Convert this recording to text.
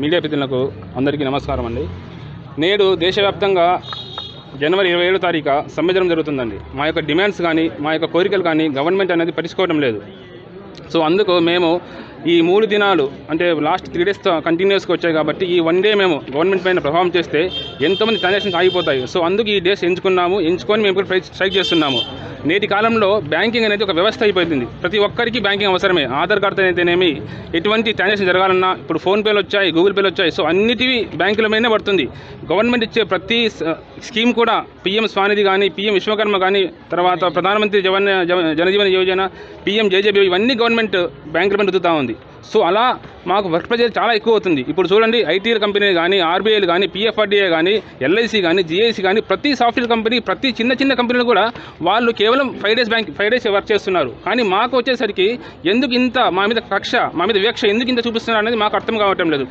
Media ప్రతినిధులకు అందరికీ నమస్కారం అండి. నేడు దేశవ్యాప్తంగా జనవరి 27వ తారీఖు సమ్మె జరుగుతుందండి. మా యొక్క డిమాండ్స్ కానీ మా యొక్క కోరికలు కానీ గవర్నమెంట్ అనేది పట్టించుకోవడం లేదు. సో అందుకు మేము ఈ 3 దినాలు అంటే లాస్ట్ 3 డేస్ కంటిన్యూస్గా వచ్చాయి కాబట్టి ఈ 1 డే మేము గవర్నమెంట్ పైన ప్రభావం చేస్తే ఎంతోమంది ట్రాన్సాక్షన్స్ ఆగిపోతాయి. సో అందుకు ఈ డేస్ ఎంచుకొని మేము కూడా స్ట్రైక్ చేస్తున్నాము. నేటి కాలంలో బ్యాంకింగ్ అనేది ఒక వ్యవస్థ అయిపోయింది. ప్రతి ఒక్కరికి బ్యాంకింగ్ అవసరమే. ఆధార్ కార్డు అయితేనేమి ఎటువంటి ట్రాన్సాక్షన్ జరగాలన్నా ఇప్పుడు ఫోన్పేలు వచ్చాయి, గూగుల్ పేలు వచ్చాయి. సో అన్నిటివి బ్యాంకుల మీదనే పడుతుంది. గవర్నమెంట్ ఇచ్చే ప్రతి స్కీమ్ కూడా పీఎం స్వానిధి కానీ, పీఎం విశ్వకర్మ కానీ, తర్వాత ప్రధానమంత్రి జనజీవన యోజన, పీఎం జేజేబీ ఇవన్నీ గవర్నమెంట్ బ్యాంకుల మీద రుద్దుతూ ఉంది. సో అలా మాకు వర్క్ ప్రెజర్ చాలా ఎక్కువ అవుతుంది. ఇప్పుడు చూడండి, ఐటీఎల్ కంపెనీ కానీ, ఆర్బీఐలు కానీ, పిఎఫ్ఆర్డీఏ కానీ, ఎల్ఐసి కానీ, జిఐసి కానీ ప్రతి సాఫ్ట్వేర్ కంపెనీ, ప్రతి చిన్న కంపెనీలు కూడా వాళ్ళు కేవలం 5 డేస్ వర్క్ చేస్తున్నారు. కానీ మాకు వచ్చేసరికి ఎందుకు ఇంత మా మీద కక్ష, మా మీద వివక్ష ఎందుకు ఇంత చూపిస్తున్నారు అనేది మాకు అర్థం కావటం లేదు.